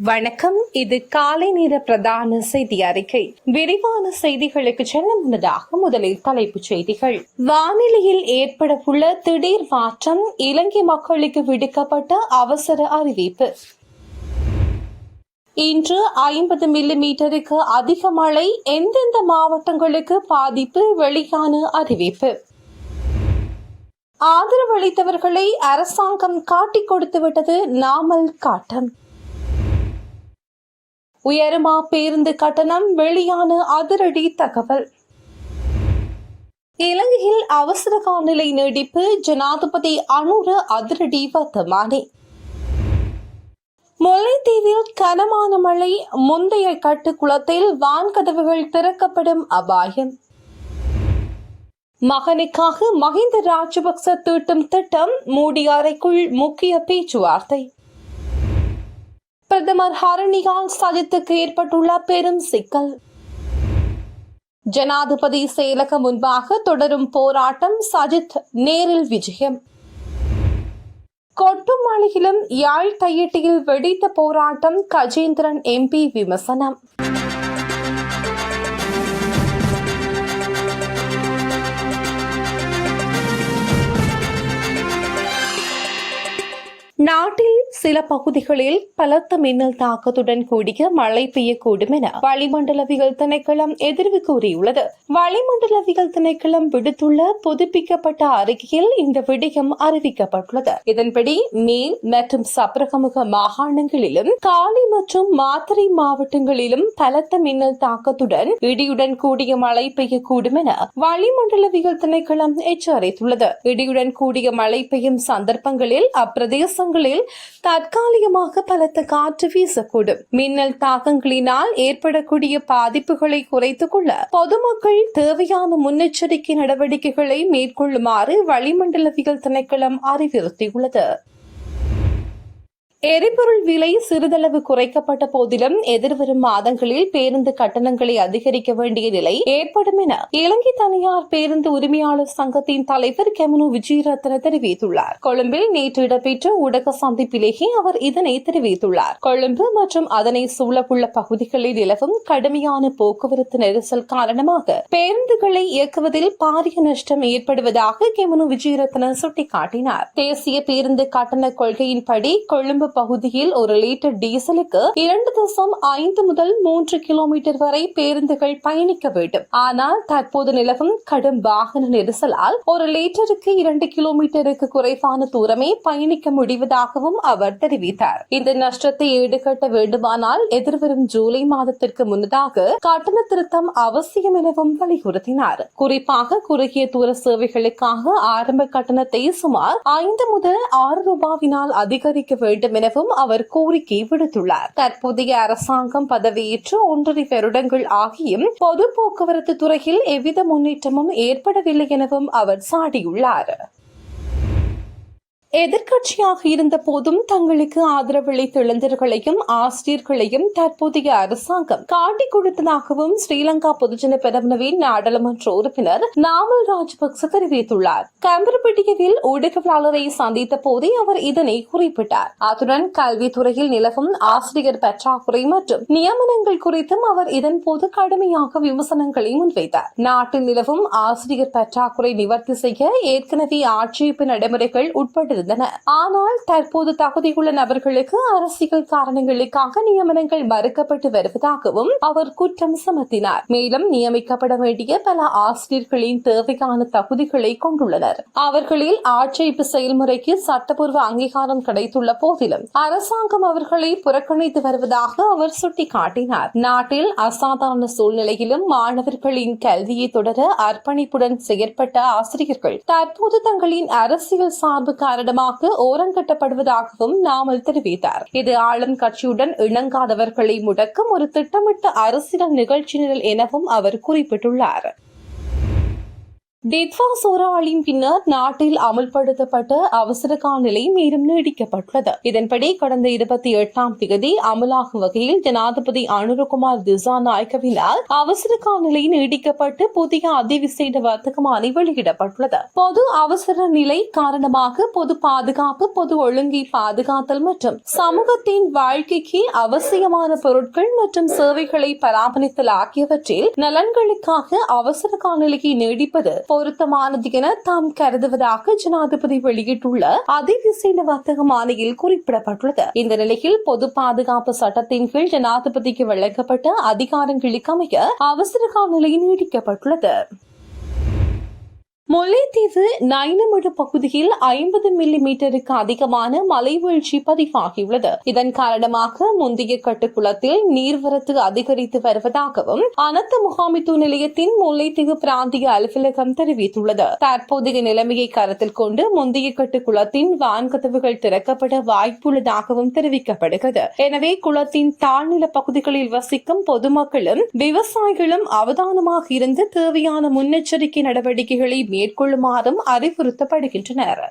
வணக்கம். இது காலை நேர பிரதான செய்தி அறிக்கை. விரிவான செய்திகளுக்கு செல்ல முன்னதாக முதலில் தலைப்புச் செய்திகள். வானிலையில் ஏற்படவுள்ள திடீர் மாற்றம், இலங்கை மக்களுக்கு விடுக்கப்பட்ட அவசர அறிவிப்பு. இன்று 50 மில்லிமீட்டருக்கு அதிக மழை, எந்தெந்த மாவட்டங்களுக்கு பாதிப்பு, வெளியான அறிவிப்பு. ஆதரவளித்தவர்களை அரசாங்கம் காட்டிக் கொடுத்துவிட்டது, நாமல் காட்டம். உயருமா பேருந்து கட்டணம், வெளியான அதிரடி தகவல். இலங்கையில் அவசர காலநிலை நீடிப்பு, ஜனாதிபதி அனுர அதிரடி வர்த்தமானி. முல்லைத்தீவில் கனமான மழை, முந்தைய கட்டுக்குளத்தில் வான்கதவுகள் திறக்கப்படும் அபாயம். மகனுக்காக மஹிந்த ராஜபக்ச தீட்டும் திட்டம், மூடிய அறைக்குள் முக்கிய பேச்சுவார்த்தை. பிரதமர் ஹரணியால் சஜித்துக்கு ஏற்பட்டுள்ள பெரும் சிக்கல். ஜனாதிபதி செயலகம் முன்பாக தொடரும் போராட்டம், சஜித் நேரில் விஜயம். கொட்டும் மழையிலும் யாழ் தையிட்டியில் வெடித்த போராட்டம், கஜேந்திரன் எம்பி விமர்சனம். நாட்டில் சில பகுதிகளில் பலத்த மின்னல் தாக்கத்துடன் கூடிய மழை பெய்யக்கூடும் என வளிமண்டலவியல் திணைக்களம் எதிர்வு கூறியுள்ளது. வளிமண்டலவியல் திணைக்களம் விடுத்துள்ள புதுப்பிக்கப்பட்ட அறிக்கையில் இந்த விடயம் அறிவிக்கப்பட்டுள்ளது. இதன்படி மேல் மற்றும் சப்ரகமுக மாகாணங்களிலும் காலி மற்றும் மாத்தறை மாவட்டங்களிலும் பலத்த மின்னல் தாக்கத்துடன் இடியுடன் கூடிய மழை பெய்யக்கூடும் என வளிமண்டலவியல் திணைக்களம் எச்சரித்துள்ளது. இடியுடன் கூடிய மழை பெய்யும் சந்தர்ப்பங்களில் அப்பிரதேச தற்காலிகமாக பலத்த காற்று வீசக்கூடும். மின்னல் தாக்கங்களினால் ஏற்படக்கூடிய பாதிப்புகளை குறைத்துக் கொள்ள பொதுமக்கள் தேவையான முன்னெச்சரிக்கை நடவடிக்கைகளை மேற்கொள்ளுமாறு வளிமண்டலவியல் திணைக்களம் அறிவுறுத்தியுள்ளது. எரிபொருள் விலை சிறிதளவு குறைக்கப்பட்ட போதிலும் எதிர்வரும் மாதங்களில் பேருந்து கட்டணங்களை அதிகரிக்க வேண்டிய நிலை ஏற்படும் என இலங்கை தனியார் பேருந்து உரிமையாளர் சங்கத்தின் தலைவர் கெமனு விஜயரத்ன தெரிவித்துள்ளார். கொழும்பில் நேற்று இடம்பெற்ற ஊடக சந்திப்பிலேயே அவர் இதனை தெரிவித்துள்ளார். கொழும்பு மற்றும் அதனை சூழவுள்ள பகுதிகளில் நிலவும் கடுமையான போக்குவரத்து நெரிசல் காரணமாக பேருந்துகளை இயக்குவதில் பாரிய நஷ்டம் ஏற்படுவதாக கெமனு விஜயரத்ன சுட்டிக்காட்டினார். தேசிய பேருந்து கட்டண கொள்கையின்படி கொழும்பு பகுதியில் ஒரு லிட்டர் டீசலுக்கு 2.5 முதல் 3 கிலோமீட்டர் வரை பேருந்துகள் பயணிக்க வேண்டும். ஆனால் தற்போது நிலவும் கடும் வாகன நெரிசலால் ஒரு லிட்டருக்கு 2 கிலோமீட்டருக்கு குறைவான தூரமே பயணிக்க முடிவதாகவும் அவர் தெரிவித்தார். இந்த நஷ்டத்தை ஈடுகட்ட வேண்டுமானால் எதிர்வரும் ஜூலை மாதத்திற்கு முன்னதாக கட்டண திருத்தம் அவசியம் எனவும் வலியுறுத்தினார். குறிப்பாக குறுகிய தூர சேவைகளுக்காக ஆரம்ப கட்டணத்தை சுமார் 5 முதல் 6 ரூபாவினால் அதிகரிக்க வேண்டும் எனவும் அவர் கோரிக்கை விடுத்துள்ளார். தற்போதைய அரசாங்கம் பதவியேற்று 1.5 வருடங்கள் ஆகியும் பொது போக்குவரத்து துறையில் எவ்வித முன்னேற்றமும் ஏற்படவில்லை எனவும் அவர் சாடியுள்ளார். எதிர்க்கட்சியாக இருந்த போதும் தங்களுக்கு ஆதரவளித்த இளைஞர்களையும் ஆசிரியர்களையும் தற்போதைய அரசாங்கம் காட்டிக் கொடுத்ததாகவும் ஸ்ரீலங்கா பொதுஜன பெரமுனவின் நாடாளுமன்ற உறுப்பினர் நாமல் ராஜபக்ச தெரிவித்துள்ளார். கம்பரப்பட்டியில் ஊடகவியலாளரை சந்தித்த போதே அவர் இதனை குறிப்பிட்டார். அத்துடன் கல்வித்துறையில் நிலவும் ஆசிரியர் பற்றாக்குறை மற்றும் நியமனங்கள் குறித்தும் அவர் இதன்போது கடுமையாக விமர்சனங்களை முன்வைத்தார். நாட்டில் நிலவும் ஆசிரியர் பற்றாக்குறை நிவர்த்தி செய்ய ஏற்கனவே ஆட்சேப நடைமுறைகள் உட்பட்டிருந்தன. ஆனால் தற்போது தகுதியுள்ள நபர்களுக்கு அரசியல் காரணங்களுக்காக நியமனங்கள் மறுக்கப்பட்டு வருவதாகவும் அவர் குற்றம் சுமத்தினார். மேலும் நியமிக்கப்பட வேண்டிய பல ஆசிரியர்களின் தேவையான தகுதிகளை கொண்டுள்ளனர். அவர்களில் ஆட்சேப செயல்முறைக்கு சட்டப்பூர்வ அங்கீகாரம் கிடைத்துள்ள போதிலும் அரசாங்கம் அவர்களை புறக்கணித்து வருவதாக அவர் சுட்டிக்காட்டினார். நாட்டில் அசாதாரண சூழ்நிலையிலும் மாணவர்களின் கல்வியை தொடர அர்ப்பணிப்புடன் செயற்பட்ட ஆசிரியர்கள் தற்போது தங்களின் அரசியல் சார்பு காரணமாக ஓரங்கட்டப்படுவதாகவும் நாமல் தெரிவித்தார். இது ஆளும் கட்சியுடன் இணங்காதவர்களை முடக்கும் ஒரு திட்டமிட்ட அரசியல் நிகழ்ச்சி நிரல் எனவும் அவர் குறிப்பிட்டுள்ளார். டிட்வா சூறாவளியின் பின்னர் நாட்டில் அமல்படுத்தப்பட்ட அவசர கால நிலை மேலும் நீடிக்கப்பட்டுள்ளது. இதன்படி கடந்த 28ஆம் தேதி அமலாகும் வகையில் ஜனாதிபதி அனுரகுமார் திசாநாயக்கவினால் அவசர கால நிலை நீடிக்கப்பட்டு புதிய அதிவிசேட வர்த்தகமானி வெளியிடப்பட்டுள்ளது. பொது அவசர நிலை காரணமாக பொது பாதுகாப்பு, பொது ஒழுங்கை பாதுகாத்தல் மற்றும் சமூகத்தின் வாழ்க்கைக்கு அவசியமான பொருட்கள் மற்றும் சேவைகளை பராமரித்தல் ஆகியவற்றில் நலன்களுக்காக அவசர கால நிலையை நீடிப்பது பொருத்தமானது என தாம் கருதுவதாக ஜனாதிபதி வெளியிட்டுள்ள அதிவிசேட வர்த்தக ஆணையில் குறிப்பிடப்பட்டுள்ளது. இந்த நிலையில் பொது பாதுகாப்பு சட்டத்தின் கீழ் ஜனாதிபதிக்கு வழங்கப்பட்ட அதிகாரங்களுக்கு அமைய அவசர கால நிலை நீடிக்கப்பட்டுள்ளது. முல்லைத்தீவு நைனமடு பகுதியில் 50 மில்லிமீட்டருக்கு அதிகமான மழை வீழ்ச்சி பதிவாகியுள்ளது. இதன் காரணமாக முந்தைய கட்டுக்குளத்தில் நீர்வரத்து அதிகரித்து வருவதாகவும் அனர்த்த முகாமைத்துவ நிலையத்தின் முல்லைத்தீவு பிராந்திய அலுவலகம் தெரிவித்துள்ளது. தற்போதைய நிலைமையை கருத்தில் கொண்டு முந்தைய கட்டுக்குளத்தின் வான்கதவுகள் திறக்கப்பட வாய்ப்புள்ளதாகவும் தெரிவிக்கப்படுகிறது. எனவே குளத்தின் தாழ்நில பகுதிகளில் வசிக்கும் பொதுமக்களும் விவசாயிகளும் அவதானமாக இருந்து தேவையான முன்னெச்சரிக்கை நடவடிக்கைகளை மேற்கொள்ளுமாறும் அறிவுறுத்தப்படுகின்றனர்.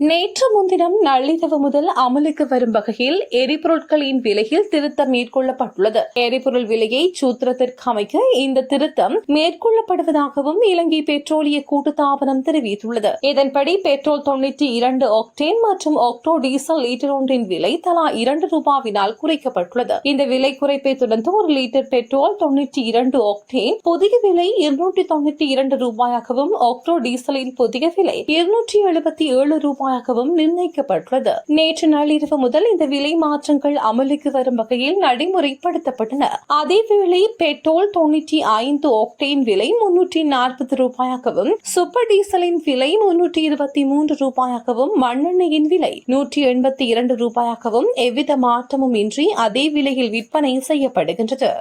நேற்று முன்தினம் நள்ளிரவு முதல் அமலுக்கு வரும் வகையில் எரிபொருட்களின் விலையில் திருத்தம் மேற்கொள்ளப்பட்டுள்ளது. எரிபொருள் விலையை சூத்திரத்திற்கு அமைக்க இந்த திருத்தம் மேற்கொள்ளப்படுவதாகவும் இலங்கை பெட்ரோலிய கூட்டுத்தாபனம் தெரிவித்துள்ளது. இதன்படி பெட்ரோல் 92 ஆக்டேன் மற்றும் ஆக்டோ டீசல் லீட்டர் ஒன்றின் விலை தலா 2 ரூபாவினால் குறைக்கப்பட்டுள்ளது. இந்த விலை குறைப்பை தொடர்ந்து ஒரு லிட்டர் பெட்ரோல் 92 ஆக்டேன் புதிய விலை 292 ரூபாயாகவும் ஆக்டோ டீசலின் புதிய விலை 277 ரூபாய் நிர்ணயிக்கப்பட்டுள்ளது. நேற்று நள்ளிரவு முதல் இந்த விலை மாற்றங்கள் அமலுக்கு வரும் வகையில் நடைமுறைப்படுத்தப்பட்டன. அதேவேளை பெட்ரோல் 95 ஆக்டேன் விலை 340 ரூபாயாகவும், சூப்பர் டீசலின் விலை 323 ரூபாயாகவும், மண்ணெண்ணெயின் விலை 182 ரூபாயாகவும் எவ்வித மாற்றமும் இன்றி அதே விலையில் விற்பனை செய்யப்படுகின்றது.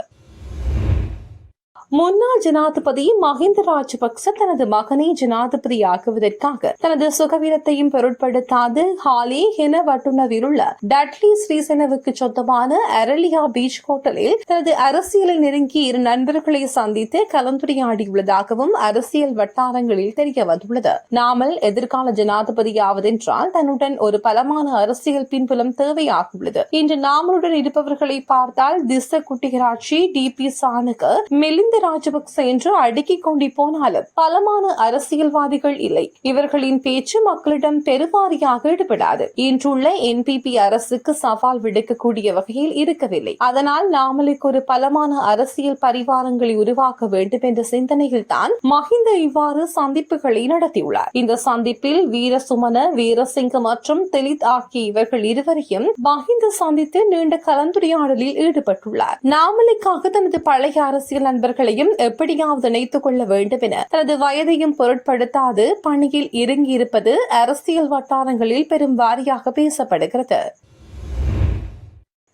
முன்னாள் ஜனாதிபதி மஹிந்த ராஜபக்ச தனது மகனை ஜனாதிபதியாக்குவதற்காக தனது சுகவீனத்தையும் பொருட்படுத்தாது ஹாலி என வட்டுனவில் உள்ள டட்லி ஸ்ரீசேனவுக்கு சொந்தமான அரலியா பீச் ஹோட்டலில் தனது அரசியலை நெருங்கி இரு நண்பர்களை சந்தித்து கலந்துரையாடியுள்ளதாகவும் அரசியல் வட்டாரங்களில் தெரிய வந்துள்ளது. நாமல் எதிர்கால ஜனாதிபதியாவதென்றால் தன்னுடன் ஒரு பலமான அரசியல் பின்புலம் தேவையாகியுள்ளது. இன்று நாமலுடன் இருப்பவர்களை பார்த்தால் திஸ்ஸ குட்டிகராட்சி, டிபி சானுக்கு, மிலிந்த ராஜபக்ச என்று அடுக்கிக் கொண்டு போனாலும் பலமான அரசியல்வாதிகள் இல்லை. இவர்களின் பேச்சு மக்களிடம் பெருவாரியாக ஈடுபடாது. இன்றுள்ள என்பிபி அரசுக்கு சவால் விடுக்கக்கூடிய வகையில் இருக்கவில்லை. அதனால் நாமலுக்கு ஒரு பலமான அரசியல் பரிவாரங்களை உருவாக்க வேண்டும் என்ற சிந்தனையில் தான் மஹிந்த இவ்வாறு சந்திப்புகளை நடத்தியுள்ளார். இந்த சந்திப்பில் வீரசுமன, வீரசிங்க மற்றும் தெலித் ஆகிய இவர்கள் இருவரையும் மஹிந்த சந்தித்து நீண்ட கலந்துரையாடலில் ஈடுபட்டுள்ளார். நாமலுக்காக தனது பழைய அரசியல் நண்பர்கள் எப்படியாவது இணைத்துக் கொள்ள வேண்டும் என தனது வயதையும் பொருட்படுத்தாது பணியில் இறங்கியிருப்பது அரசியல் வட்டாரங்களில் பெரும் வாரியாக பேசப்படுகிறது.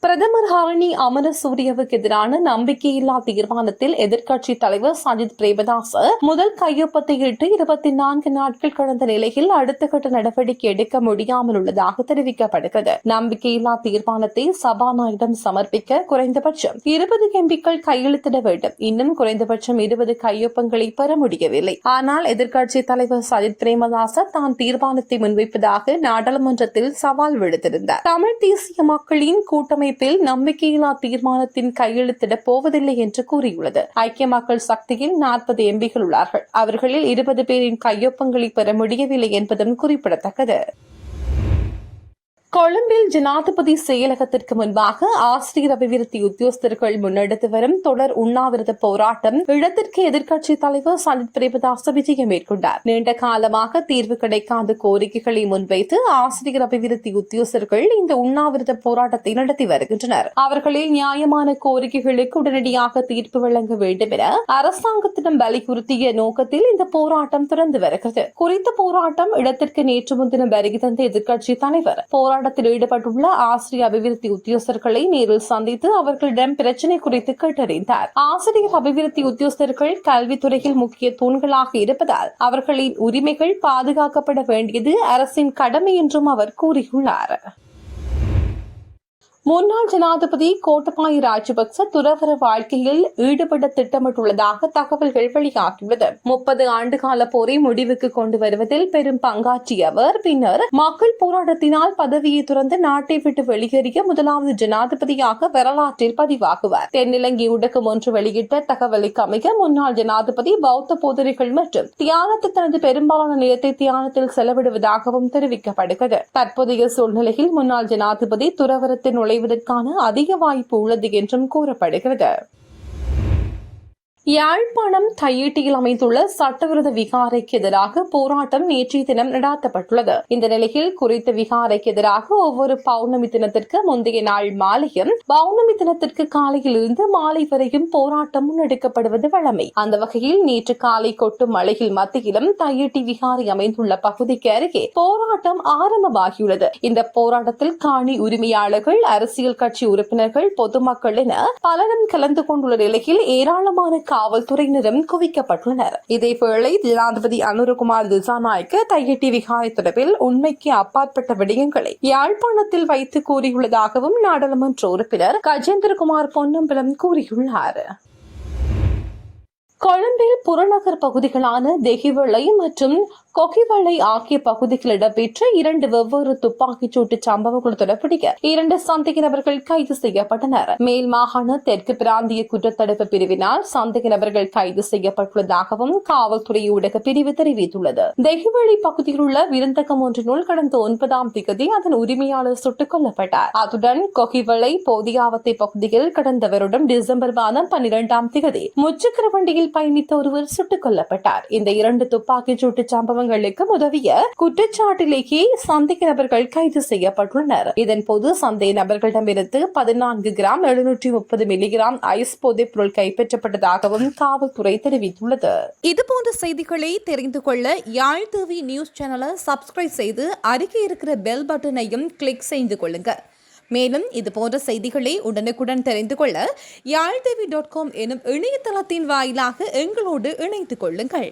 பிரதமர் ஹரணி அமரசூரியவுக்கு எதிரான நம்பிக்கையில்லா தீர்மானத்தில் எதிர்க்கட்சித் தலைவர் சஜித் பிரேமதாச முதல் கையொப்பத்தை இட்டு 24 நாட்கள் கடந்த நிலையில் அடுத்த கட்ட நடவடிக்கை எடுக்க முடியாமல் உள்ளதாக தெரிவிக்கப்படுகிறது. நம்பிக்கையில்லா தீர்மானத்தை சபாநாயகரிடம் சமர்ப்பிக்க குறைந்தபட்சம் 20 எம்பிக்கள் கையெழுத்திட வேண்டும். இன்னும் குறைந்தபட்சம் 20 கையொப்பங்களை பெற முடியவில்லை. ஆனால் எதிர்க்கட்சித் தலைவர் சஜித் பிரேமதாச தான் தீர்மானத்தை முன்வைப்பதாக நாடாளுமன்றத்தில் சவால் விடுத்திருந்தார். தமிழ் தேசிய மக்களின் கூட்டமைப்பு நம்பிக்கையில்லா தீர்மானத்தின் கையெழுத்திடப் போவதில்லை என்று கூறியுள்ளது. ஐக்கிய மக்கள் சக்தியில் 40 எம்பிகள் உள்ளார்கள். அவர்களில் 20 பேரின் கையொப்பங்களை பெற முடியவில்லை என்பதும் குறிப்பிடத்தக்கது. கொழும்பில் ஜனாதிபதி செயலகத்திற்கு முன்பாக ஆசிரியர் அபிவிருத்தி உத்தியோகஸ்தர்கள் முன்னெடுத்து வரும் தொடர் உண்ணாவிரத போராட்டம் இடத்திற்கு எதிர்க்கட்சித் தலைவர் சஜித் பிரேமதாச விஜயம் மேற்கொண்டார். நீண்ட காலமாக தீர்வு கிடைக்காத கோரிக்கைகளை முன்வைத்து ஆசிரியர் அபிவிருத்தி உத்தியோகஸ்தர்கள் இந்த உண்ணாவிரத போராட்டத்தை நடத்தி வருகின்றனர். அவர்களில் நியாயமான கோரிக்கைகளுக்கு உடனடியாக தீர்ப்பு வழங்க வேண்டும் என அரசாங்கத்திடம் வலியுறுத்திய நோக்கத்தில் இந்த போராட்டம் தொடர்ந்து வருகிறது. குறித்த போராட்டம் இடத்திற்கு நேற்று முன்தினம் வருகை தந்த எதிர்க்கட்சித் தலைவர் போராட்டத்தில் ஈடுபட்டுள்ள ஆசிரியர் அபிவிருத்தி உத்தியோகஸ்தர்களை நேரில் சந்தித்து அவர்களிடம் பிரச்சினை குறித்து கேட்டறிந்தார். ஆசிரியர் அபிவிருத்தி உத்தியோகஸ்தர்கள் கல்வித்துறையில் முக்கிய தூண்களாக இருப்பதால் அவர்களின் உரிமைகள் பாதுகாக்கப்பட வேண்டியது அரசின் கடமை என்றும் அவர் கூறியுள்ளார். முன்னாள் ஜனாதிபதி கோட்டபாய ராஜபக்ச துறவற வாழ்க்கையில் ஈடுபட திட்டமிட்டுள்ளதாக தகவல்கள் வெளியாகியுள்ளது. 30 ஆண்டுகால போரை முடிவுக்கு கொண்டு வருவதில் பெரும் பங்காற்றிய அவர் பின்னர் மக்கள் போராட்டத்தினால் பதவியை துறந்து நாட்டை விட்டு வெளியேறிய முதலாவது ஜனாதிபதியாக வரலாற்றில் பதிவாகுவார். தென்னிலங்கை ஊடகம் ஒன்று வெளியிட்ட தகவலுக்கு அமைய முன்னாள் ஜனாதிபதி பௌத்த போதனைகள் மற்றும் தியானத்தில் தனது பெரும்பாலான நேரத்தை தியானத்தில் செலவிடுவதாகவும் தெரிவிக்கப்படுகிறது. தற்போதைய சூழ்நிலையில் முன்னாள் ஜனாதிபதி துறவரத்தில் நுழைவதற்கான அதிக வாய்ப்பு உள்ளது என்றும் கூறப்படுகிறது. யாழ்ப்பாணம் தையிட்டியில் அமைந்துள்ள சட்டவிரோத விகாரைக்கு எதிராக போராட்டம் நேற்றைய தினம் நடாத்தப்பட்டுள்ளது. இந்த நிலையில் குறித்த விகாரைக்கு எதிராக ஒவ்வொரு பௌர்ணமி தினத்திற்கு முந்தைய நாள் மாலையும் பௌர்ணமி தினத்திற்கு காலையில் இருந்து மாலை வரையும் போராட்டம் முன்னெடுக்கப்படுவது வழமை. அந்த வகையில் நேற்று காலை கொட்டும் மழையில் மத்தியிலும் தையிட்டி விகாரை அமைந்துள்ள பகுதிக்கு அருகே போராட்டம் ஆரம்பமாகியுள்ளது. இந்த போராட்டத்தில் காணி உரிமையாளர்கள், அரசியல் கட்சி உறுப்பினர்கள், பொதுமக்கள் என பலரும் கலந்து கொண்டுள்ள நிலையில் ஏராளமான காவல்துறையினரும் குவிக்கப்பட்டுள்ளனர். இதேவேளை ஜனாதிபதி அனுரகுமார் திசாநாயக்க தையிட்டி விகாரை தொடர்பில் உண்மைக்கு அப்பாற்பட்ட விடயங்களை யாழ்ப்பாணத்தில் வைத்து கூறியுள்ளதாகவும் நாடாளுமன்ற உறுப்பினர் கஜேந்திரகுமார் பொன்னம்பலம் கூறியுள்ளார். கொழும்பில் புறநகர் பகுதிகளான தெஹிவளை மற்றும் கொகிவளை ஆகிய பகுதிகளில் இடம்பெற்ற 2 வெவ்வேறு துப்பாக்கிச் சூட்டு சம்பவங்கள் தொடர்புடைய 2 சந்தேக நபர்கள் கைது செய்யப்பட்டனர். மேல் மாகாண தெற்கு பிராந்திய குற்றத்தடுப்பு பிரிவினால் சந்தேக நபர்கள் கைது செய்யப்பட்டுள்ளதாகவும் காவல்துறை ஊடக பிரிவு தெரிவித்துள்ளது. தெஹிவளை பகுதியில் உள்ள விருந்தகம் ஒன்றினுள் கடந்த 9ஆம் தேதி அதன் உரிமையாளர் சுட்டுக் கொல்லப்பட்டார். அத்துடன் கொகிவளை போதியாவத்தை பகுதியில் கடந்த வருடம் டிசம்பர் மாதம் 12ஆம் தேதி முச்சக்கர வண்டியில் பயணித்த ஒருவர் சுட்டுக் கொல்லப்பட்டார். இந்த 2 துப்பாக்கிச் சூட்டு சம்பவங்களுக்கு உதவிய குற்றச்சாட்டிலேயே சந்தேக நபர்கள் கைது செய்யப்பட்டுள்ளனர். இதன்போது சந்தேக நபர்களிடமிருந்து 14 கிராம் 730 மில்லிகிராம் ஐஸ் போதைப் பொருள் கைப்பற்றப்பட்டதாகவும் காவல்துறை தெரிவித்துள்ளது. இதுபோன்ற செய்திகளை தெரிந்து கொள்ள யாழ் டிவி நியூஸ் சேனலை சப்ஸ்கிரைப் செய்து அருகே இருக்கிற பெல் பட்டனையும் கிளிக் செய்து கொள்ளுங்க. மேலும் இதுபோன்ற செய்திகளை உடனுக்குடன் தெரிந்து கொள்ள யாழ்டிவி.com எனும் இணையதளத்தின் வாயிலாக எங்களோடு இணைத்துக் கொள்ளுங்கள்.